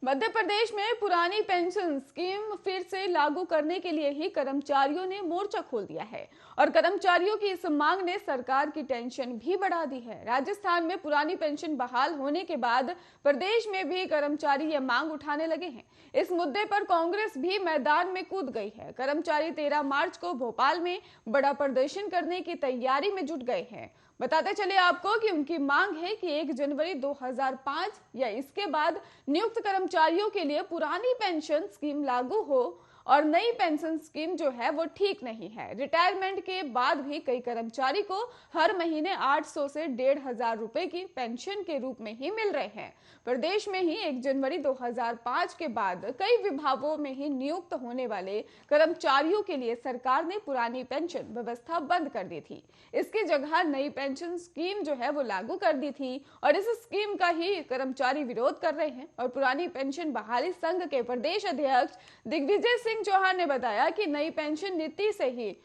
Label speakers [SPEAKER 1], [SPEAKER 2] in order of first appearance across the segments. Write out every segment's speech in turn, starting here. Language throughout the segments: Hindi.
[SPEAKER 1] मध्य प्रदेश में पुरानी पेंशन स्कीम फिर से लागू करने के लिए ही कर्मचारियों ने मोर्चा खोल दिया है और कर्मचारियों की इस मांग ने सरकार की टेंशन भी बढ़ा दी है। राजस्थान में पुरानी पेंशन बहाल होने के बाद प्रदेश में भी कर्मचारी ये मांग उठाने लगे हैं। इस मुद्दे पर कांग्रेस भी मैदान में कूद गई है। कर्मचारी 13 मार्च को भोपाल में बड़ा प्रदर्शन करने की तैयारी में जुट गए हैं। बताते चले आपको कि उनकी मांग है कि 1 जनवरी 2005 या इसके बाद नियुक्त कर्मचारियों के लिए पुरानी पेंशन स्कीम लागू हो और नई पेंशन स्कीम जो है वो ठीक नहीं है। रिटायरमेंट के बाद भी कई कर्मचारी को हर महीने 800 से 1,500 रुपए की पेंशन के रूप में ही मिल रहे हैं। प्रदेश में ही 1 जनवरी 2005 के बाद कई विभागों में ही नियुक्त होने वाले कर्मचारियों के लिए सरकार ने पुरानी पेंशन व्यवस्था बंद कर दी थी। इसकी जगह नई पेंशन स्कीम जो है वो लागू कर दी थी और इस स्कीम का ही कर्मचारी विरोध कर रहे हैं। और पुरानी पेंशन बहाली संघ के प्रदेश अध्यक्ष दिग्विजय सिंह चौहान ने बताया कि नई पेंशन नीति से ही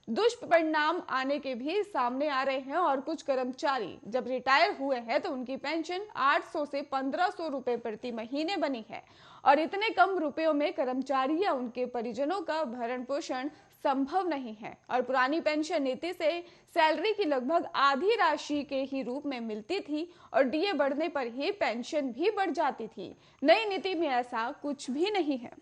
[SPEAKER 1] दुष्परिणाम आने के भी सामने आ रहे हैं और कुछ कर्मचारी जब रिटायर हुए हैं तो उनकी पेंशन 800 से 1500 रुपए प्रति महीने बनी है और इतने कम रुपयों में कर्मचारी या उनके परिजनों का भरण पोषण संभव नहीं है। और पुरानी पेंशन नीति से सैलरी की लगभग आधी राशि के ही रूप में मिलती थी और डीए बढ़ने पर ही पेंशन भी बढ़ जाती थी। नई नीति में ऐसा कुछ भी नहीं है।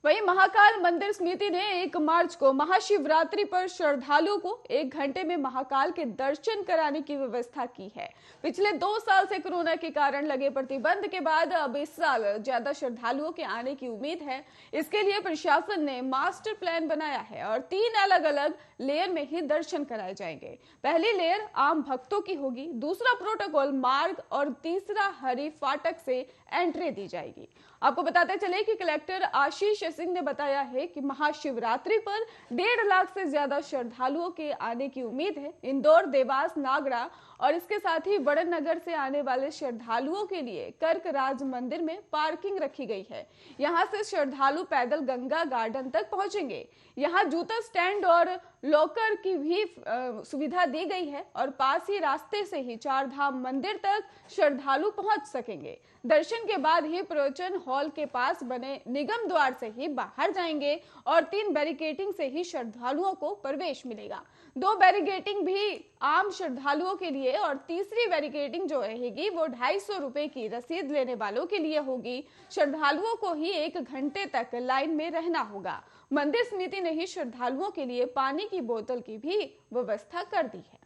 [SPEAKER 1] वहीं महाकाल मंदिर समिति ने 1 मार्च को महाशिवरात्रि पर श्रद्धालुओं को 1 घंटे में महाकाल के दर्शन कराने की व्यवस्था की है। पिछले 2 साल से कोरोना के कारण लगे प्रतिबंध के बाद अब इस साल ज्यादा श्रद्धालुओं के आने की उम्मीद है। इसके लिए प्रशासन ने मास्टर प्लान बनाया है और 3 अलग अलग लेयर में ही दर्शन कराए जाएंगे। पहली लेयर आम भक्तों की होगी, दूसरा प्रोटोकॉल मार्ग और तीसरा हरि फाटक से एंट्री दी जाएगी। आपको बताते चले कि कलेक्टर आशीष सिंह ने बताया है कि महाशिवरात्रि पर 1.5 लाख से ज्यादा श्रद्धालुओं के आने की उम्मीद है। इंदौर, देवास, नागड़ा और इसके साथ ही बड़नगर से आने वाले श्रद्धालुओं के लिए कर्कराज मंदिर में पार्किंग रखी गई है। यहां से श्रद्धालु पैदल गंगा गार्डन तक पहुंचेंगे। यहां जूता स्टैंड और लॉकर की भी सुविधा दी गई है और पास ही रास्ते से ही 4 धाम मंदिर तक श्रद्धालु पहुंच सकेंगे। दर्शन के बाद ही प्रवचन हॉल के पास बने निगम द्वार से ही बाहर जाएंगे और 3 बैरिकेडिंग से ही श्रद्धालुओं को प्रवेश मिलेगा। 2 बैरिकेडिंग भी आम श्रद्धालुओं के लिए और तीसरी बैरिकेडिंग जो रहेगी वो 250 रुपए की रसीद लेने वालों के लिए होगी। श्रद्धालुओं को ही 1 घंटे तक लाइन में रहना होगा। मंदिर समिति ने ही श्रद्धालुओं के लिए पानी की बोतल की भी व्यवस्था कर दी है।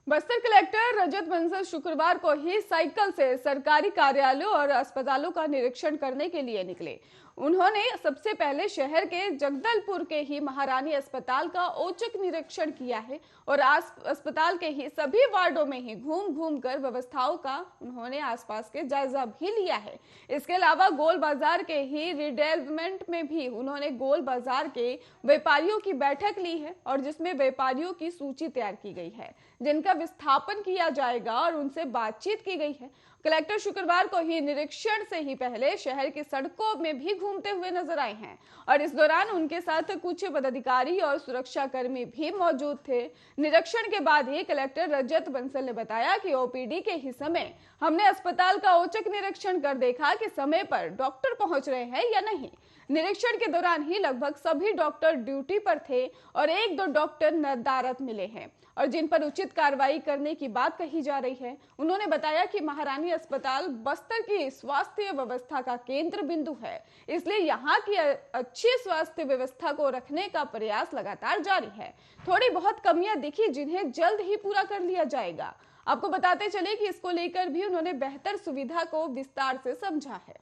[SPEAKER 1] बस्तर कलेक्टर रजत बंसल शुक्रवार को ही साइकिल से सरकारी कार्यालयों और अस्पतालों का निरीक्षण करने के लिए निकले। उन्होंने सबसे पहले शहर के जगदलपुर के ही महारानी अस्पताल का औचक निरीक्षण किया है और अस्पताल के ही सभी वार्डों में ही घूम घूम कर व्यवस्थाओं का उन्होंने आसपास के जायजा भी लिया है। इसके अलावा गोल बाजार के ही रिडेवलपमेंट में भी उन्होंने गोल बाजार के व्यापारियों की बैठक ली है और जिसमें व्यापारियों की सूची तैयार की गई है जिनका विस्थापन किया जाएगा और उनसे बातचीत की गई है। कलेक्टर शुक्रवार को ही निरीक्षण से ही पहले शहर की सड़कों में भी घूमते हुए नजर आए हैं और इस दौरान उनके साथ कुछ पदाधिकारी और सुरक्षा कर्मी भी मौजूद थे। निरीक्षण के बाद ही कलेक्टर रजत बंसल ने बताया कि ओपीडी के ही समय हमने अस्पताल का औचक निरीक्षण कर देखा कि समय पर डॉक्टर पहुंच रहे हैं या नहीं। निरीक्षण के दौरान ही लगभग सभी डॉक्टर ड्यूटी पर थे और 1-2 डॉक्टर नदारद मिले हैं और जिन पर उचित कार्रवाई करने की बात कही जा रही है। उन्होंने बताया कि महारानी अस्पताल बस्तर की स्वास्थ्य व्यवस्था का केंद्र बिंदु है, इसलिए यहाँ की अच्छी स्वास्थ्य व्यवस्था को रखने का प्रयास लगातार जारी है। थोड़ी बहुत कमियां दिखी जिन्हें जल्द ही पूरा कर लिया जाएगा। आपको बताते चले कि इसको लेकर भी उन्होंने बेहतर सुविधा को विस्तार से समझा है।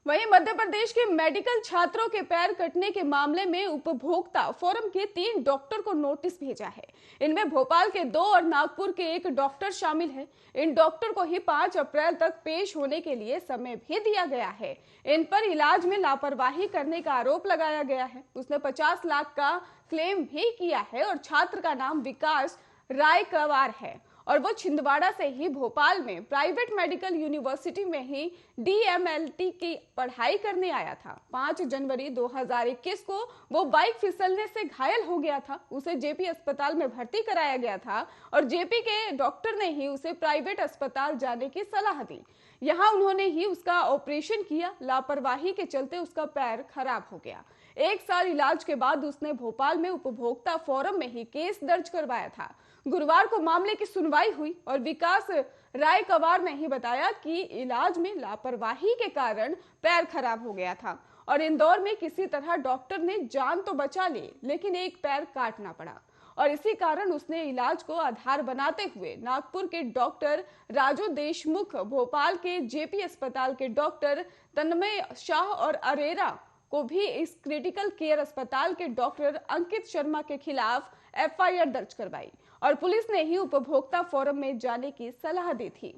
[SPEAKER 1] वहीं मध्य प्रदेश के मेडिकल छात्रों के पैर कटने के मामले में उपभोक्ता फोरम के 3 डॉक्टर को नोटिस भेजा है। इनमें भोपाल के 2 और नागपुर के 1 डॉक्टर शामिल हैं। इन डॉक्टर को ही 5 अप्रैल तक पेश होने के लिए समय भी दिया गया है। इन पर इलाज में लापरवाही करने का आरोप लगाया गया है। उसने 50 लाख का क्लेम भी किया है और छात्र का नाम विकास रायकवार है और वो छिंदवाड़ा से ही भोपाल में प्राइवेट मेडिकल यूनिवर्सिटी में ही DMLT की पढ़ाई करने आया था। 5 जनवरी 2021 को वो बाइक फिसलने से घायल हो गया था। उसे जेपी अस्पताल में भर्ती कराया गया था और जेपी के डॉक्टर ने ही उसे प्राइवेट अस्पताल जाने की सलाह दी। यहाँ उन्होंने ही उसका ऑपरेशन किया। लापरवाही के चलते उसका पैर खराब हो गया। 1 साल इलाज के बाद उसने भोपाल में उपभोक्ता फोरम में ही केस दर्ज करवाया था। गुरुवार को मामले की सुनवाई हुई और विकास राय कवार ने ही बताया कि इलाज में लापरवाही के कारण पैर खराब हो गया था और इंदौर में किसी तरह डॉक्टर ने जान तो बचा ली, लेकिन एक पैर काटना पड़ा और इसी कारण उसने इलाज को आधार बनाते हुए नागपुर के डॉक्टर राजू देशमुख, भोपाल के जेपी अस्पताल के डॉक्टर तन्मय शाह और अरेरा को भी इस क्रिटिकल केयर अस्पताल के डॉक्टर अंकित शर्मा के खिलाफ FIR दर्ज करवाई और पुलिस ने ही उपभोक्ता फोरम में जाने की सलाह दी थी।